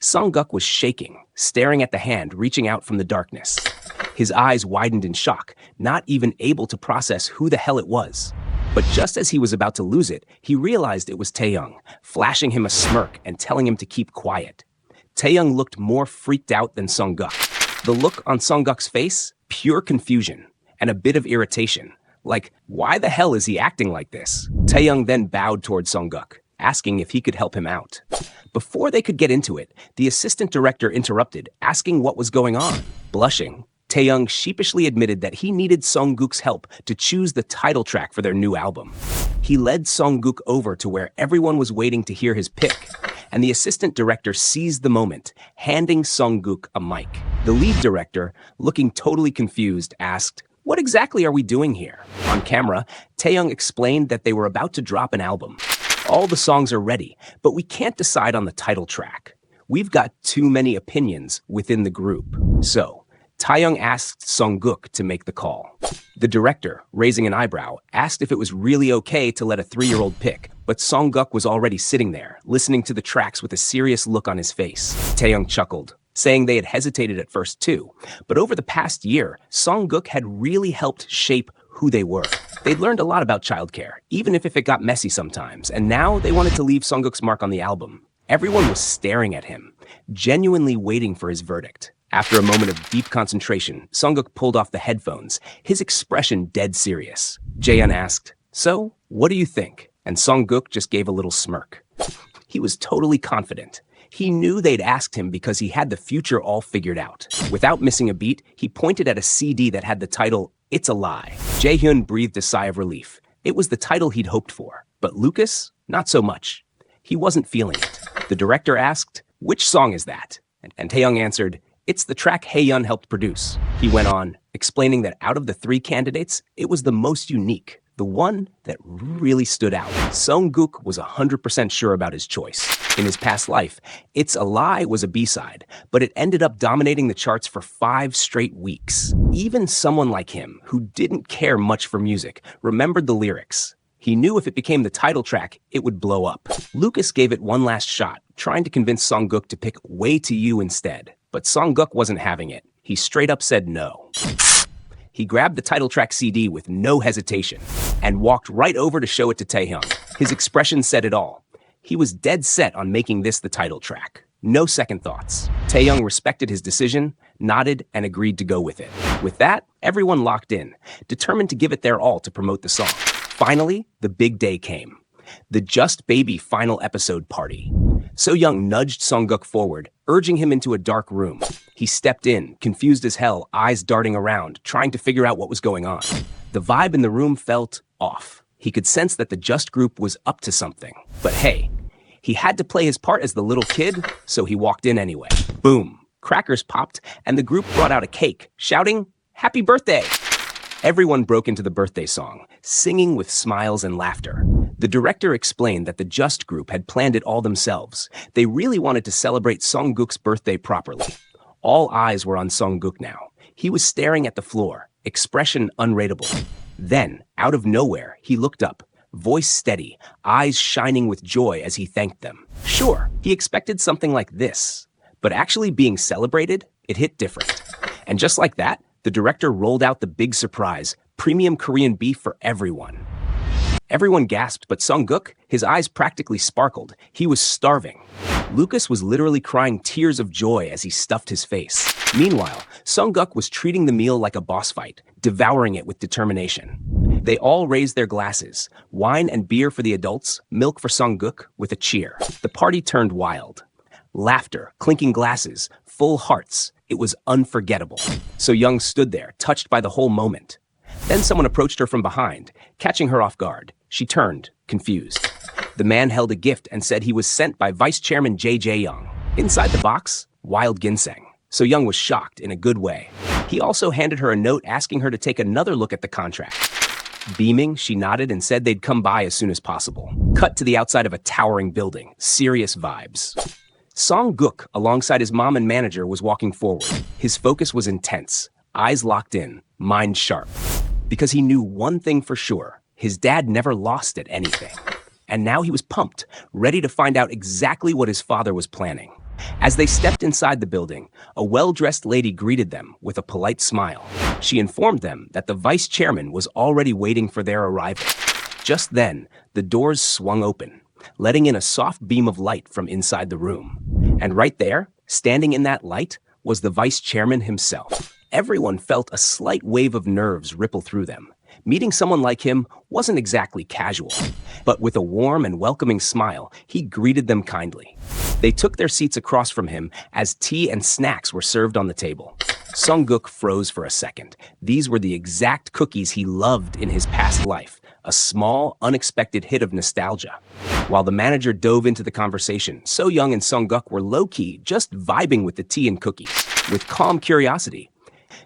Sung-guk was shaking, staring at the hand reaching out from the darkness. His eyes widened in shock, not even able to process who the hell it was. But just as he was about to lose it, he realized it was Taeyoung, flashing him a smirk and telling him to keep quiet. Taeyoung looked more freaked out than Sung-guk. The look on Sung-guk's face? Pure confusion and a bit of irritation. Like, why the hell is he acting like this? Taeyoung then bowed toward Sung-guk, asking if he could help him out. Before they could get into it, the assistant director interrupted, asking what was going on. Blushing, Taeyoung sheepishly admitted that he needed Sung-guk's help to choose the title track for their new album. He led Sung-guk over to where everyone was waiting to hear his pick, and the assistant director seized the moment, handing Sung-guk a mic. The lead director, looking totally confused, asked, "What exactly are we doing here?" On camera, Taeyoung explained that they were about to drop an album. All the songs are ready, but we can't decide on the title track. We've got too many opinions within the group. So, Taeyoung asked Sung-guk to make the call. The director, raising an eyebrow, asked if it was really okay to let a 3-year-old pick, but Sung-guk was already sitting there, listening to the tracks with a serious look on his face. Taeyoung chuckled, saying they had hesitated at first too, but over the past year, Sung-guk had really helped shape who they were. They'd learned a lot about childcare, even if it got messy sometimes, and now they wanted to leave Sung-guk's mark on the album. Everyone was staring at him, genuinely waiting for his verdict. After a moment of deep concentration, Sung-guk pulled off the headphones, his expression dead serious. Jaehyun asked, "So, what do you think?" And Sung-guk just gave a little smirk. He was totally confident. He knew they'd asked him because he had the future all figured out. Without missing a beat, he pointed at a CD that had the title, "It's a Lie." Jaehyun breathed a sigh of relief. It was the title he'd hoped for. But Lucas? Not so much. He wasn't feeling it. The director asked, "Which song is that?" And Taeyoung answered, "It's the track Haeyeon helped produce." He went on, explaining that out of the 3 candidates, it was the most unique, the one that really stood out. Sung-guk was 100% sure about his choice. In his past life, It's a Lie was a B-side, but it ended up dominating the charts for 5 straight weeks. Even someone like him, who didn't care much for music, remembered the lyrics. He knew if it became the title track, it would blow up. Lucas gave it one last shot, trying to convince Sung-guk to pick Way to You instead. But Sung-guk wasn't having it. He straight up said no. He grabbed the title track CD with no hesitation and walked right over to show it to Taehyung. His expression said it all. He was dead set on making this the title track. No second thoughts. Taehyung respected his decision, nodded, and agreed to go with it. With that, everyone locked in, determined to give it their all to promote the song. Finally, the big day came. The Just Baby final episode party. So-young nudged Sung-guk forward, urging him into a dark room. He stepped in, confused as hell, eyes darting around, trying to figure out what was going on. The vibe in the room felt off. He could sense that the Just group was up to something. But hey, he had to play his part as the little kid, so he walked in anyway. Boom. Crackers popped, and the group brought out a cake, shouting, "Happy birthday!" Everyone broke into the birthday song, singing with smiles and laughter. The director explained that the Just group had planned it all themselves. They really wanted to celebrate Sung-guk's birthday properly. All eyes were on Sung-guk now. He was staring at the floor, expression unrateable. Then, out of nowhere, he looked up, voice steady, eyes shining with joy as he thanked them. Sure, he expected something like this, but actually being celebrated, it hit different. And just like that, the director rolled out the big surprise, premium Korean beef for everyone. Everyone gasped, but Sung-guk, his eyes practically sparkled. He was starving. Lucas was literally crying tears of joy as he stuffed his face. Meanwhile, Sung-guk was treating the meal like a boss fight, devouring it with determination. They all raised their glasses, wine and beer for the adults, milk for Sung-guk, with a cheer. The party turned wild. Laughter, clinking glasses, full hearts. It was unforgettable. So-young stood there, touched by the whole moment. Then someone approached her from behind, catching her off guard. She turned, confused. The man held a gift and said he was sent by Vice Chairman Jae-young. Inside the box, wild ginseng. So-young was shocked in a good way. He also handed her a note asking her to take another look at the contract. Beaming, she nodded and said they'd come by as soon as possible. Cut to the outside of a towering building. Serious vibes. Sung-guk, alongside his mom and manager, was walking forward. His focus was intense, eyes locked in, mind sharp. Because he knew one thing for sure, his dad never lost at anything. And now he was pumped, ready to find out exactly what his father was planning. As they stepped inside the building, a well-dressed lady greeted them with a polite smile. She informed them that the vice chairman was already waiting for their arrival. Just then, the doors swung open, letting in a soft beam of light from inside the room. And right there, standing in that light, was the vice chairman himself. Everyone felt a slight wave of nerves ripple through them. Meeting someone like him wasn't exactly casual, but with a warm and welcoming smile, he greeted them kindly. They took their seats across from him as tea and snacks were served on the table. Sung-guk froze for a second. These were the exact cookies he loved in his past life, a small, unexpected hit of nostalgia. While the manager dove into the conversation, So-young and Sung-guk were low-key, just vibing with the tea and cookies, with calm curiosity.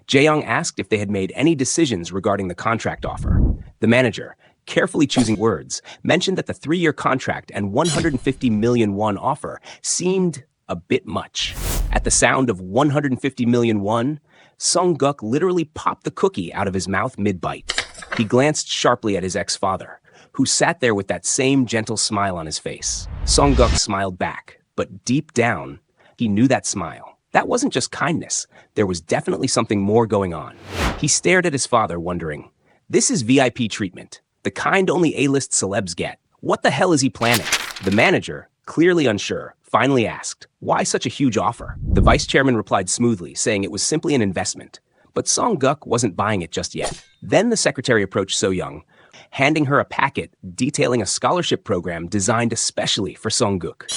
Jae-young asked if they had made any decisions regarding the contract offer. The manager, carefully choosing words, mentioned that the 3-year contract and 150 million won offer seemed a bit much. At the sound of 150 million won, Sung-guk literally popped the cookie out of his mouth mid-bite. He glanced sharply at his ex-father, who sat there with that same gentle smile on his face. Sung-guk smiled back, but deep down, he knew that smile. That wasn't just kindness. There was definitely something more going on. He stared at his father, wondering, this is VIP treatment, the kind only A-list celebs get. What the hell is he planning? The manager, clearly unsure, finally asked, why such a huge offer? The vice chairman replied smoothly, saying it was simply an investment. But Sung-guk wasn't buying it just yet. Then the secretary approached So-young, handing her a packet detailing a scholarship program designed especially for Sung-guk.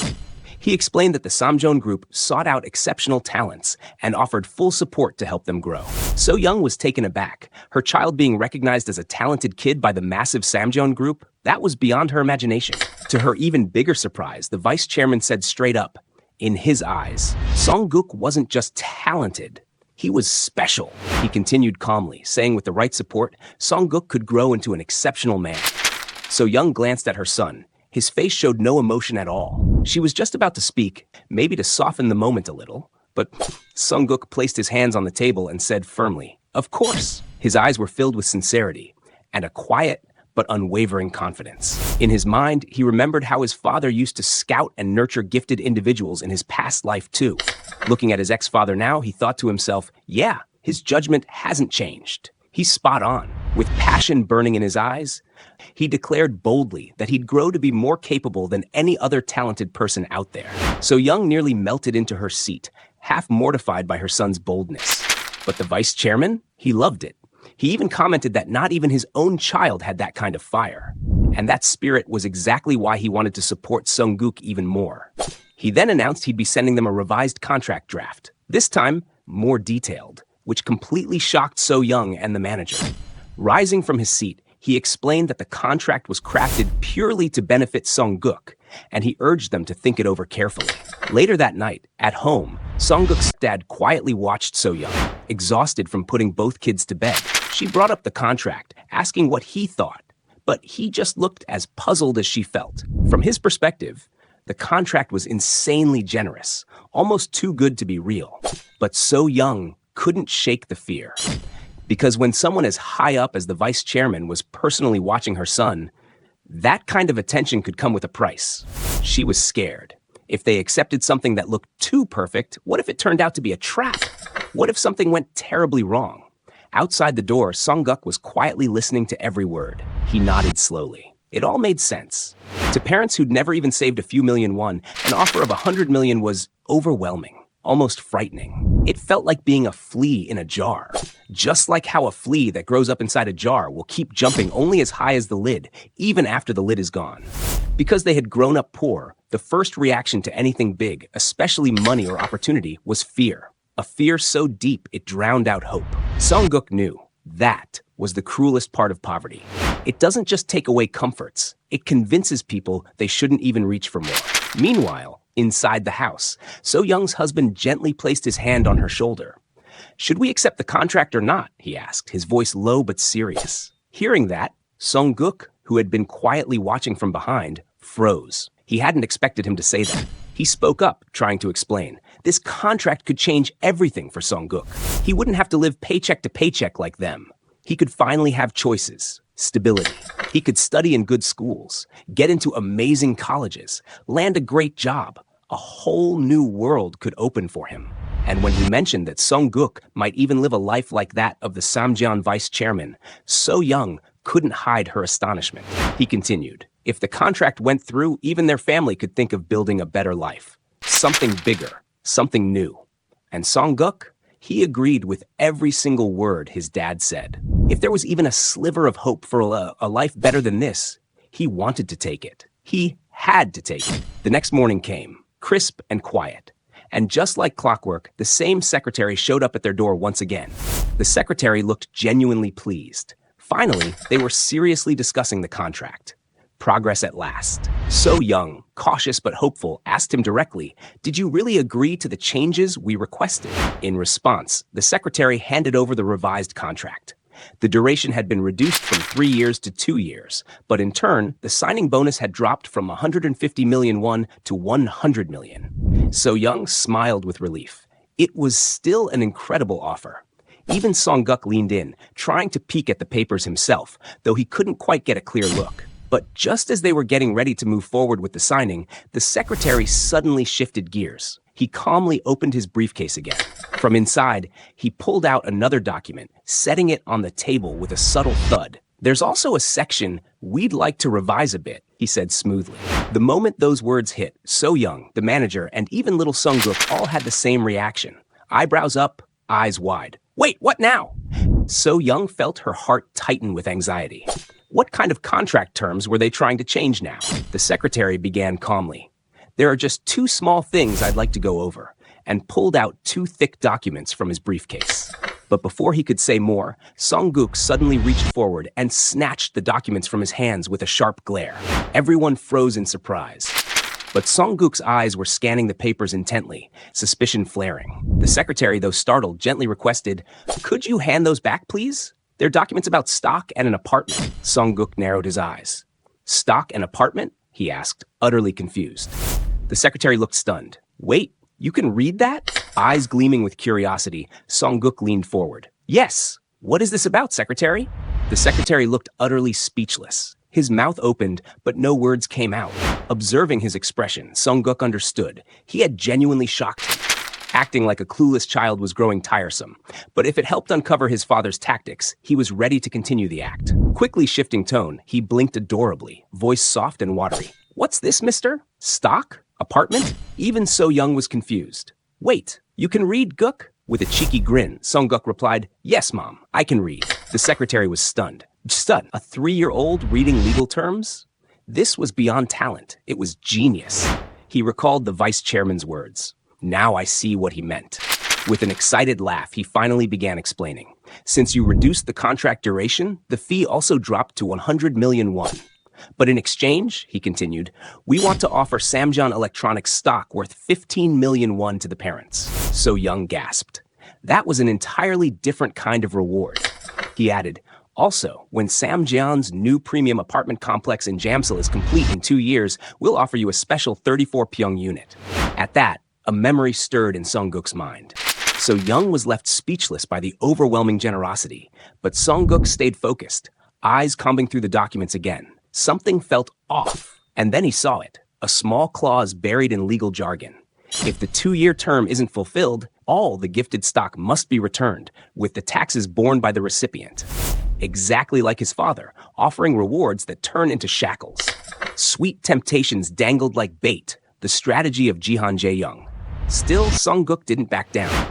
He explained that the Samjeon Group sought out exceptional talents and offered full support to help them grow. So-young was taken aback. Her child being recognized as a talented kid by the massive Samjeon Group, that was beyond her imagination. To her even bigger surprise, the vice chairman said straight up, in his eyes, Sung-guk wasn't just talented, he was special. He continued calmly, saying with the right support, Sung-guk could grow into an exceptional man. So-young glanced at her son. His face showed no emotion at all. She was just about to speak, maybe to soften the moment a little, but Sung-guk placed his hands on the table and said firmly, of course. His eyes were filled with sincerity and a quiet but unwavering confidence. In his mind, he remembered how his father used to scout and nurture gifted individuals in his past life too. Looking at his ex-father now, he thought to himself, yeah, his judgment hasn't changed. He's spot on. With passion burning in his eyes, he declared boldly that he'd grow to be more capable than any other talented person out there. So-young nearly melted into her seat, half mortified by her son's boldness. But the vice chairman, he loved it. He even commented that not even his own child had that kind of fire. And that spirit was exactly why he wanted to support Sung-guk even more. He then announced he'd be sending them a revised contract draft, this time more detailed, which completely shocked So-young and the manager. Rising from his seat, he explained that the contract was crafted purely to benefit Sung-guk, and he urged them to think it over carefully. Later that night, at home, Sung-guk's dad quietly watched So-young, exhausted from putting both kids to bed. She brought up the contract, asking what he thought, but he just looked as puzzled as she felt. From his perspective, the contract was insanely generous, almost too good to be real. But So-young couldn't shake the fear. Because when someone as high up as the vice chairman was personally watching her son, that kind of attention could come with a price. She was scared. If they accepted something that looked too perfect, what if it turned out to be a trap? What if something went terribly wrong? Outside the door, Sung-guk was quietly listening to every word. He nodded slowly. It all made sense. To parents who'd never even saved a few million won, an offer of 100 million was overwhelming. Almost frightening. It felt like being a flea in a jar. Just like how a flea that grows up inside a jar will keep jumping only as high as the lid, even after the lid is gone. Because they had grown up poor, the first reaction to anything big, especially money or opportunity, was fear. A fear so deep it drowned out hope. Sung-guk knew that was the cruelest part of poverty. It doesn't just take away comforts, it convinces people they shouldn't even reach for more. Meanwhile, inside the house, So-young's husband gently placed his hand on her shoulder. Should we accept the contract or not? He asked, his voice low but serious. Hearing that, Sung-guk, who had been quietly watching from behind, froze. He hadn't expected him to say that. He spoke up, trying to explain. This contract could change everything for Sung-guk. He wouldn't have to live paycheck to paycheck like them. He could finally have choices, stability. He could study in good schools, get into amazing colleges, land a great job, a whole new world could open for him. And when he mentioned that Sung-guk might even live a life like that of the Samjian vice chairman, So-young couldn't hide her astonishment. He continued, if the contract went through, even their family could think of building a better life. Something bigger, something new. And Sung-guk, he agreed with every single word his dad said. If there was even a sliver of hope for a life better than this, he wanted to take it. He had to take it. The next morning came, crisp and quiet. And just like clockwork, the same secretary showed up at their door once again. The secretary looked genuinely pleased. Finally, they were seriously discussing the contract. Progress at last. So-young, cautious but hopeful, asked him directly, "Did you really agree to the changes we requested?" In response, the secretary handed over the revised contract. The duration had been reduced from 3 years to 2 years, but in turn, the signing bonus had dropped from 150 million won to 100 million. So-young smiled with relief. It was still an incredible offer. Even Sung-guk leaned in, trying to peek at the papers himself, though he couldn't quite get a clear look. But just as they were getting ready to move forward with the signing, the secretary suddenly shifted gears. He calmly opened his briefcase again. From inside, he pulled out another document, setting it on the table with a subtle thud. "There's also a section we'd like to revise a bit," he said smoothly. The moment those words hit, So-young, the manager, and even little Sung-guk all had the same reaction. Eyebrows up, eyes wide. "Wait, what now?" So-young felt her heart tighten with anxiety. What kind of contract terms were they trying to change now? The secretary began calmly. "There are just 2 small things I'd like to go over," and pulled out 2 thick documents from his briefcase. But before he could say more, Sung-guk suddenly reached forward and snatched the documents from his hands with a sharp glare. Everyone froze in surprise. But Sung-guk's eyes were scanning the papers intently, suspicion flaring. The secretary, though startled, gently requested, "Could you hand those back, please? They're documents about stock and an apartment." Sung-guk narrowed his eyes. "Stock and apartment?" he asked, utterly confused. The secretary looked stunned. "Wait, you can read that?" Eyes gleaming with curiosity, Sung-guk leaned forward. "Yes. What is this about, secretary?" The secretary looked utterly speechless. His mouth opened, but no words came out. Observing his expression, Sung-guk understood. He had genuinely shocked him. Acting like a clueless child was growing tiresome, but if it helped uncover his father's tactics, he was ready to continue the act. Quickly shifting tone, he blinked adorably, voice soft and watery. "What's this, mister? Stock? Apartment?" Even So-young was confused. "Wait, you can read, Guk?" With a cheeky grin, Sung-guk replied, "Yes, Mom, I can read." The secretary was stunned. Stunned? A 3-year-old reading legal terms? This was beyond talent. It was genius. He recalled the vice chairman's words. Now I see what he meant. With an excited laugh, he finally began explaining. "Since you reduced the contract duration, the fee also dropped to 100 million won. But in exchange," he continued, "we want to offer Samjian Electronics stock worth 15 million won to the parents." So-young gasped. That was an entirely different kind of reward. He added, "Also, when Samjian's new premium apartment complex in Jamsil is complete in 2 years, we'll offer you a special 34 Pyong unit." At that, a memory stirred in Sung-guk's mind. So-young was left speechless by the overwhelming generosity, but Sung-guk stayed focused, eyes combing through the documents again. Something felt off, and then he saw it, a small clause buried in legal jargon. If the 2-year term isn't fulfilled, all the gifted stock must be returned, with the taxes borne by the recipient. Exactly like his father, offering rewards that turn into shackles. Sweet temptations dangled like bait, the strategy of Jihan Jae-young. Still, Sung-guk didn't back down.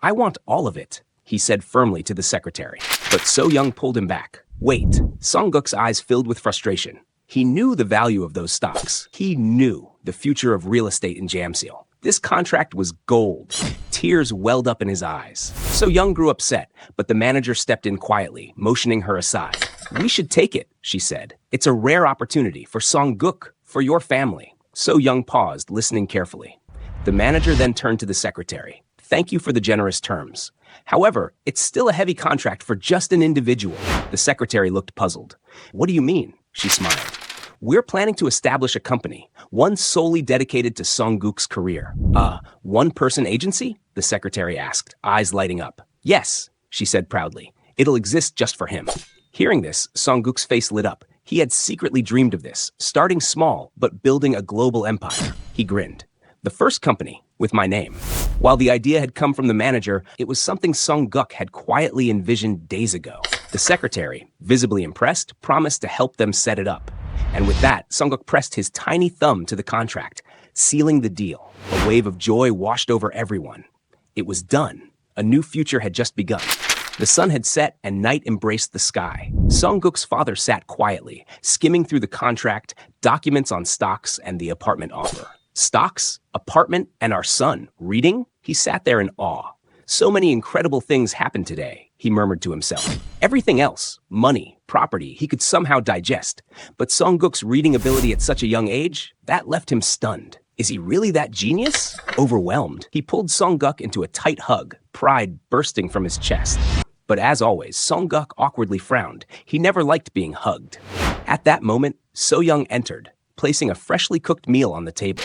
"I want all of it," he said firmly to the secretary. But So-young pulled him back. "Wait." Sung-guk's eyes filled with frustration. He knew the value of those stocks. He knew the future of real estate in Jamsil. This contract was gold. Tears welled up in his eyes. So-young grew upset, but the manager stepped in quietly, motioning her aside. "We should take it," she said. "It's a rare opportunity for Sung-guk, for your family." So-young paused, listening carefully. The manager then turned to the secretary. "Thank you for the generous terms. However, it's still a heavy contract for just an individual." The secretary looked puzzled. "What do you mean?" She smiled. "We're planning to establish a company, one solely dedicated to Sung-guk's career." One-person agency?" the secretary asked, eyes lighting up. "Yes," she said proudly. "It'll exist just for him." Hearing this, Sung-guk's face lit up. He had secretly dreamed of this, starting small, but building a global empire. He grinned. The first company, with my name. While the idea had come from the manager, it was something Sung Guk had quietly envisioned days ago. The secretary, visibly impressed, promised to help them set it up. And with that, Sung Guk pressed his tiny thumb to the contract, sealing the deal. A wave of joy washed over everyone. It was done. A new future had just begun. The sun had set and night embraced the sky. Sung Guk's father sat quietly, skimming through the contract, documents on stocks, and the apartment offer. Stocks, apartment, and our son, reading? He sat there in awe. So many incredible things happened today, he murmured to himself. Everything else, money, property, he could somehow digest. But Sung Guk's reading ability at such a young age, that left him stunned. Is he really that genius? Overwhelmed, he pulled Sung Guk into a tight hug, pride bursting from his chest. But as always, Sung Guk awkwardly frowned. He never liked being hugged. At that moment, So Young entered, placing a freshly cooked meal on the table.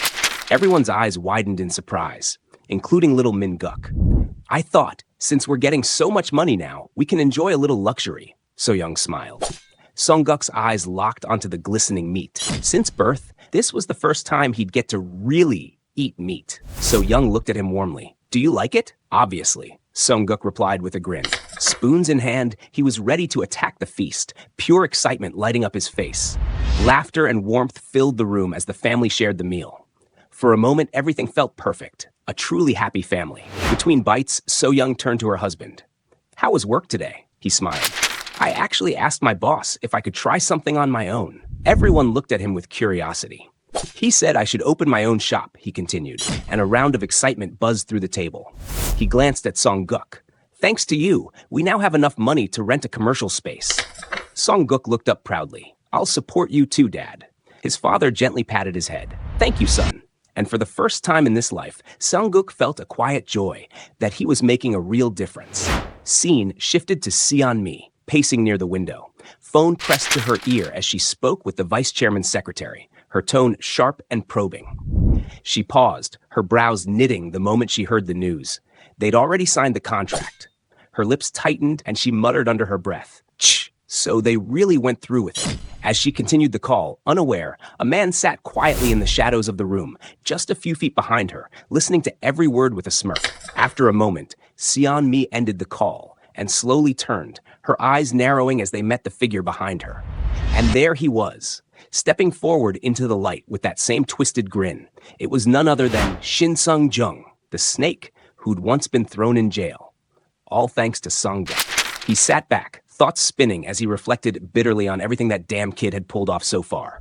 Everyone's eyes widened in surprise, including little Min Guk. I thought, since we're getting so much money now, we can enjoy a little luxury, So Young smiled. Sung Guk's eyes locked onto the glistening meat. Since birth, this was the first time he'd get to really eat meat. So Young looked at him warmly. Do you like it? Obviously, Sung Guk replied with a grin. Spoons in hand, he was ready to attack the feast, pure excitement lighting up his face. Laughter and warmth filled the room as the family shared the meal. For a moment, everything felt perfect, a truly happy family. Between bites, So Young turned to her husband. How was work today? He smiled. I actually asked my boss if I could try something on my own. Everyone looked at him with curiosity. He said I should open my own shop, he continued, and a round of excitement buzzed through the table. He glanced at Sung Guk. Thanks to you, we now have enough money to rent a commercial space. Sung Guk looked up proudly. I'll support you too, Dad. His father gently patted his head. Thank you, son. And for the first time in this life, Sung Guk felt a quiet joy that he was making a real difference. Scene shifted to Seon Mi, pacing near the window. Phone pressed to her ear as she spoke with the vice chairman's secretary, her tone sharp and probing. She paused, her brows knitting the moment she heard the news. They'd already signed the contract. Her lips tightened and she muttered under her breath, "Shh." So they really went through with it. As she continued the call, unaware, a man sat quietly in the shadows of the room, just a few feet behind her, listening to every word with a smirk. After a moment, Seon Mi ended the call and slowly turned, her eyes narrowing as they met the figure behind her. And there he was, stepping forward into the light with that same twisted grin. It was none other than Shin Sung Jung, the snake who'd once been thrown in jail. All thanks to Sung Guk. He sat back, thoughts spinning as he reflected bitterly on everything that damn kid had pulled off so far.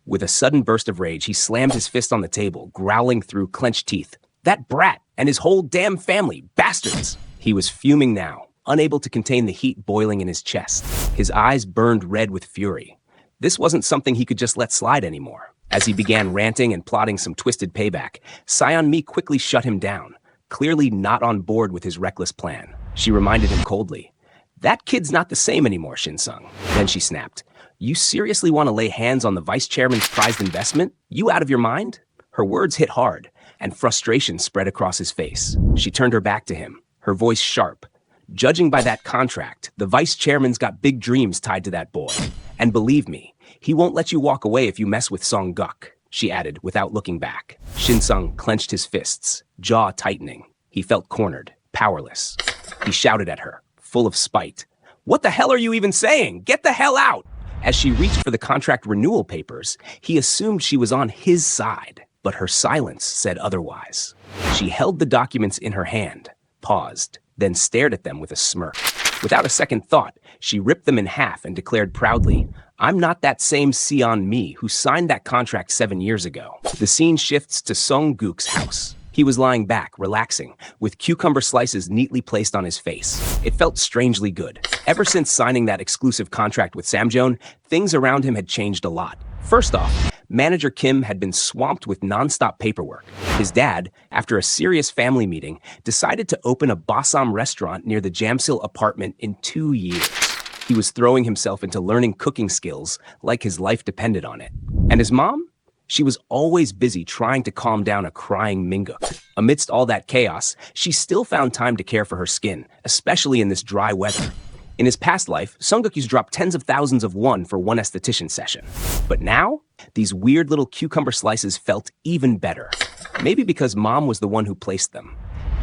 With a sudden burst of rage, he slammed his fist on the table, growling through clenched teeth. That brat and his whole damn family, bastards! He was fuming now, unable to contain the heat boiling in his chest. His eyes burned red with fury. This wasn't something he could just let slide anymore. As he began ranting and plotting some twisted payback, Seon Mi quickly shut him down, clearly not on board with his reckless plan. She reminded him coldly, That kid's not the same anymore, Shin Sung. Then she snapped, You seriously want to lay hands on the vice chairman's prized investment? You out of your mind? Her words hit hard, and frustration spread across his face. She turned her back to him, her voice sharp. Judging by that contract, the vice chairman's got big dreams tied to that boy. And believe me, he won't let you walk away if you mess with Sung Guk, she added without looking back. Shin Sung clenched his fists, jaw tightening. He felt cornered, powerless. He shouted at her, full of spite. What the hell are you even saying? Get the hell out! As she reached for the contract renewal papers, he assumed she was on his side, but her silence said otherwise. She held the documents in her hand, paused, then stared at them with a smirk. Without a second thought, she ripped them in half and declared proudly, I'm not that same Seon Mi who signed that contract 7 years ago. The scene shifts to Sung Guk's house. He was lying back, relaxing, with cucumber slices neatly placed on his face. It felt strangely good. Ever since signing that exclusive contract with Samjoon, things around him had changed a lot. First off, Manager Kim had been swamped with non-stop paperwork. His dad, after a serious family meeting, decided to open a Bossam restaurant near the Jamsil apartment in 2 years. He was throwing himself into learning cooking skills like his life depended on it. And his mom? She was always busy trying to calm down a crying Minguk. Amidst all that chaos, she still found time to care for her skin, especially in this dry weather. In his past life, Sunguk used to drop tens of thousands of won for one esthetician session. But now, these weird little cucumber slices felt even better. Maybe because Mom was the one who placed them.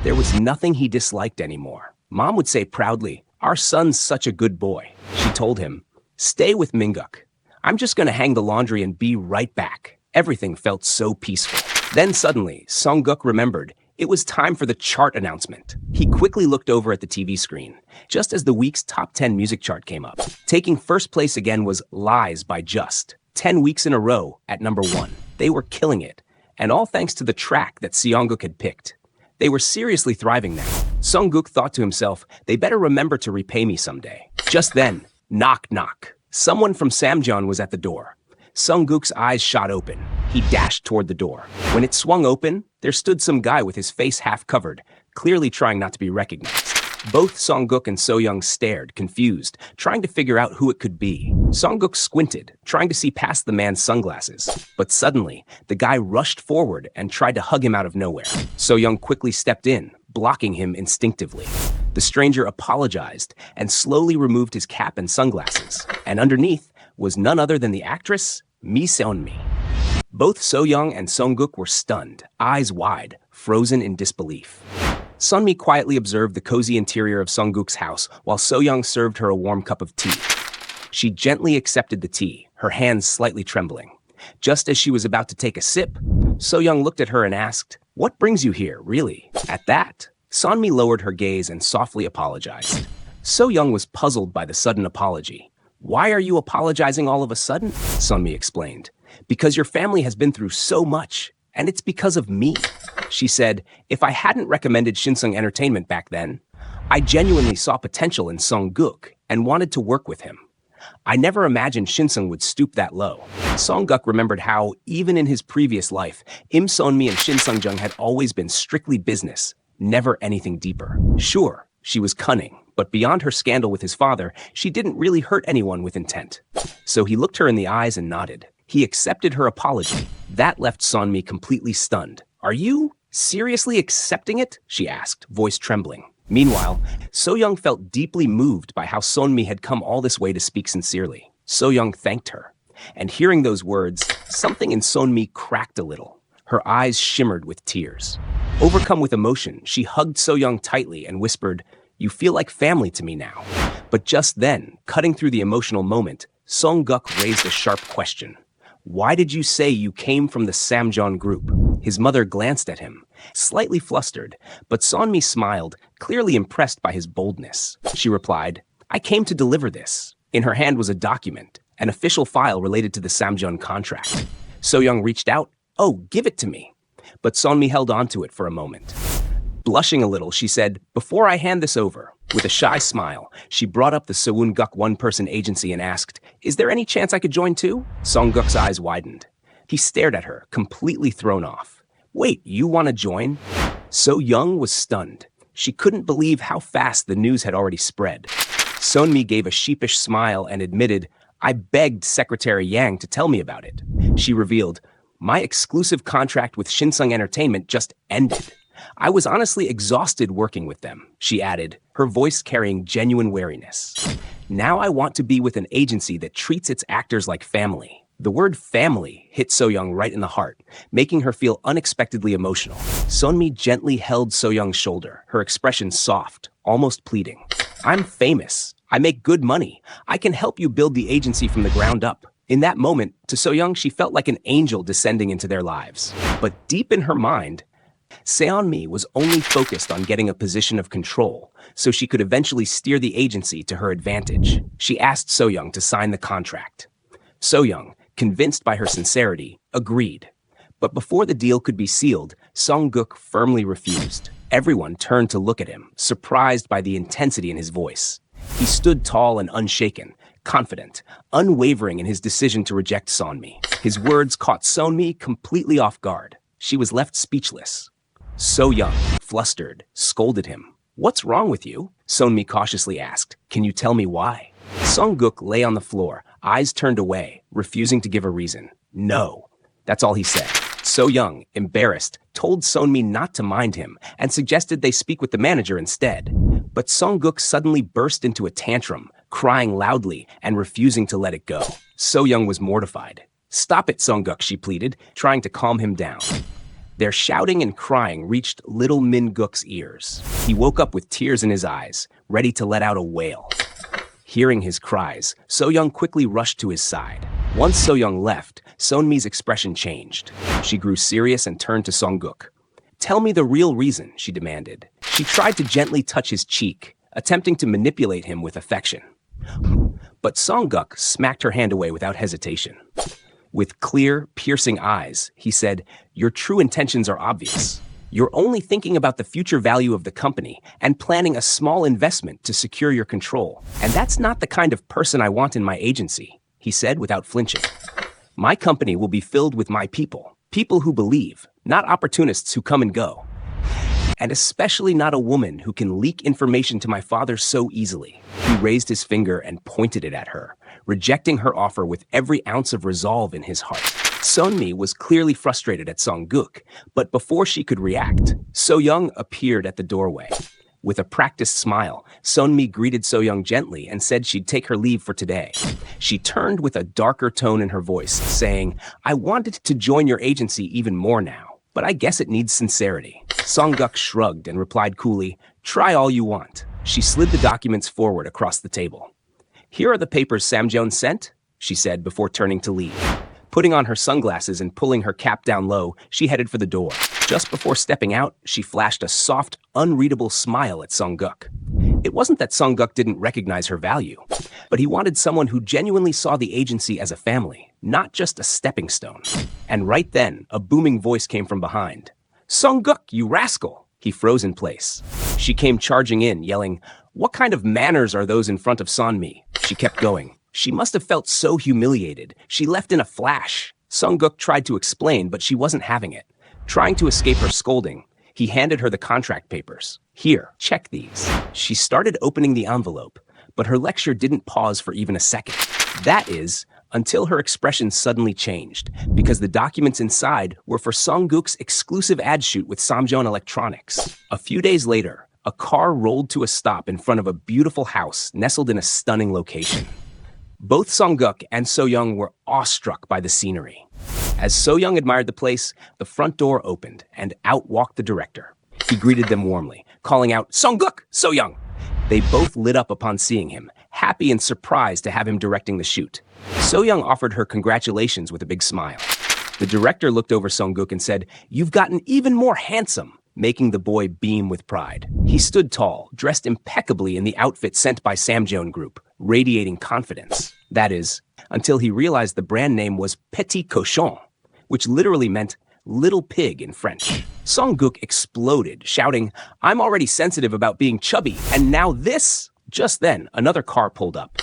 There was nothing he disliked anymore. Mom would say proudly, "Our son's such a good boy." She told him, "Stay with Minguk. I'm just going to hang the laundry and be right back." Everything felt so peaceful. Then suddenly, Sunguk remembered it was time for the chart announcement. He quickly looked over at the TV screen, just as the week's top 10 music chart came up. Taking first place again was Lies by Just, 10 weeks in a row at number 1. They were killing it, and all thanks to the track that Seongguk had picked. They were seriously thriving now. Sunguk thought to himself, they better remember to repay me someday. Just then, knock knock. Someone from Samjeon was at the door. Sunguk's eyes shot open. He dashed toward the door. When it swung open, there stood some guy with his face half covered, clearly trying not to be recognized. Both Sunguk and Soyoung stared, confused, trying to figure out who it could be. Sunguk squinted, trying to see past the man's sunglasses. But suddenly, the guy rushed forward and tried to hug him out of nowhere. Soyoung quickly stepped in, blocking him instinctively. The stranger apologized and slowly removed his cap and sunglasses. And underneath was none other than the actress, Mi Seonmi. Both Soyoung and Sunguk were stunned, eyes wide, frozen in disbelief. Sunmi quietly observed the cozy interior of Sunguk's house while Soyoung served her a warm cup of tea. She gently accepted the tea, her hands slightly trembling. Just as she was about to take a sip, Soyoung looked at her and asked, "What brings you here, really?" At that, Sunmi lowered her gaze and softly apologized. Soyoung was puzzled by the sudden apology. "Why are you apologizing all of a sudden?" Sunmi explained. "Because your family has been through so much, and it's because of me." She said, "If I hadn't recommended Shinsung Entertainment back then, I genuinely saw potential in Sunguk and wanted to work with him. I never imagined Shinsung would stoop that low." Sunguk remembered how, even in his previous life, Im Seonmi and Shin Sung-jung had always been strictly business, never anything deeper. Sure, she was cunning, but beyond her scandal with his father, she didn't really hurt anyone with intent. So he looked her in the eyes and nodded. He accepted her apology. That left Sunmi completely stunned. "Are you seriously accepting it?" she asked, voice trembling. Meanwhile, Soyoung felt deeply moved by how Sunmi had come all this way to speak sincerely. Soyoung thanked her. And hearing those words, something in Sunmi cracked a little. Her eyes shimmered with tears. Overcome with emotion, she hugged Soyoung tightly and whispered, "You feel like family to me now." But just then, cutting through the emotional moment, Sunguk raised a sharp question. "Why did you say you came from the Samjeon group?" His mother glanced at him, slightly flustered, but Sunmi smiled, clearly impressed by his boldness. She replied, "I came to deliver this." In her hand was a document, an official file related to the Samjeon contract. Soyoung reached out, "Oh, give it to me." But Sunmi held on to it for a moment. Blushing a little, she said, "Before I hand this over," with a shy smile, she brought up the Sewon-guk one-person agency and asked, "Is there any chance I could join too?" Sung-guk's eyes widened. He stared at her, completely thrown off. "Wait, you want to join?" So-young was stunned. She couldn't believe how fast the news had already spread. Sunmi gave a sheepish smile and admitted, "I begged Secretary Yang to tell me about it." She revealed, "My exclusive contract with Shinsung Entertainment just ended. I was honestly exhausted working with them," she added, her voice carrying genuine wariness. "Now I want to be with an agency that treats its actors like family." The word family hit Soyoung right in the heart, making her feel unexpectedly emotional. Sunmi gently held Soyoung's shoulder, her expression soft, almost pleading. "I'm famous. I make good money. I can help you build the agency from the ground up." In that moment, to Soyoung, she felt like an angel descending into their lives. But deep in her mind, Seonmi was only focused on getting a position of control, so she could eventually steer the agency to her advantage. She asked Soyoung to sign the contract. Soyoung, convinced by her sincerity, agreed. But before the deal could be sealed, Sunguk firmly refused. Everyone turned to look at him, surprised by the intensity in his voice. He stood tall and unshaken, confident, unwavering in his decision to reject Sunmi. His words caught Sunmi completely off guard. She was left speechless. Soyoung, flustered, scolded him. "What's wrong with you?" Sunmi cautiously asked. "Can you tell me why?" Sunguk lay on the floor, eyes turned away, refusing to give a reason. "No." That's all he said. Soyoung, embarrassed, told Sunmi not to mind him and suggested they speak with the manager instead. But Songguk suddenly burst into a tantrum, crying loudly and refusing to let it go. So-young was mortified. "Stop it, Songguk," she pleaded, trying to calm him down. Their shouting and crying reached little Min-guk's ears. He woke up with tears in his eyes, ready to let out a wail. Hearing his cries, So-young quickly rushed to his side. Once So-young left, Sonmi's expression changed. She grew serious and turned to Songguk. "Tell me the real reason," she demanded. She tried to gently touch his cheek, attempting to manipulate him with affection. But Songguk smacked her hand away without hesitation. With clear, piercing eyes, he said, "Your true intentions are obvious. You're only thinking about the future value of the company and planning a small investment to secure your control. And that's not the kind of person I want in my agency," he said without flinching. "My company will be filled with my people, people who believe, not opportunists who come and go. And especially not a woman who can leak information to my father so easily." He raised his finger and pointed it at her, rejecting her offer with every ounce of resolve in his heart. Sonmi was clearly frustrated at Songguk, but before she could react, So-young appeared at the doorway. With a practiced smile, Sonmi greeted So-young gently and said she'd take her leave for today. She turned with a darker tone in her voice, saying, "I wanted to join your agency even more now, but I guess it needs sincerity." Songguk shrugged and replied coolly, "Try all you want." She slid the documents forward across the table. "Here are the papers Samjeon sent," she said before turning to leave. Putting on her sunglasses and pulling her cap down low, she headed for the door. Just before stepping out, she flashed a soft, unreadable smile at Songguk. It wasn't that Songguk didn't recognize her value, but he wanted someone who genuinely saw the agency as a family, not just a stepping stone. And right then, a booming voice came from behind. "Songguk, you rascal!" He froze in place. She came charging in, yelling, "What kind of manners are those in front of Sonmi?" She kept going. She must have felt so humiliated. She left in a flash. Songguk tried to explain, but she wasn't having it. Trying to escape her scolding, he handed her the contract papers. "Here, check these." She started opening the envelope, but her lecture didn't pause for even a second. That is, until her expression suddenly changed, because the documents inside were for Songguk's exclusive ad shoot with Samjeon Electronics. A few days later, a car rolled to a stop in front of a beautiful house nestled in a stunning location. Both Songguk and So-young were awestruck by the scenery. As So-young admired the place, the front door opened, and out walked the director. He greeted them warmly, calling out, "Songguk, So-young!" They both lit up upon seeing him, happy and surprised to have him directing the shoot. So-young offered her congratulations with a big smile. The director looked over Songguk and said, "You've gotten even more handsome," making the boy beam with pride. He stood tall, dressed impeccably in the outfit sent by Samjeon Group, radiating confidence. That is, until he realized the brand name was Petit Cochon, which literally meant little pig in French. Songguk exploded, shouting, "I'm already sensitive about being chubby, and now this?" Just then, another car pulled up.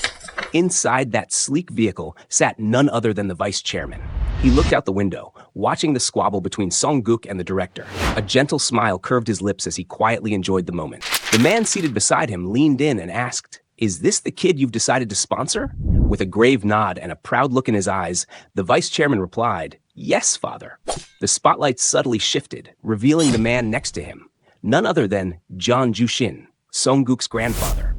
Inside that sleek vehicle sat none other than the vice chairman. He looked out the window, watching the squabble between Songguk and the director. A gentle smile curved his lips as he quietly enjoyed the moment. The man seated beside him leaned in and asked, "Is this the kid you've decided to sponsor?" With a grave nod and a proud look in his eyes, the vice chairman replied, "Yes, father." The spotlight subtly shifted, revealing the man next to him, none other than John Jushin, Songguk's grandfather.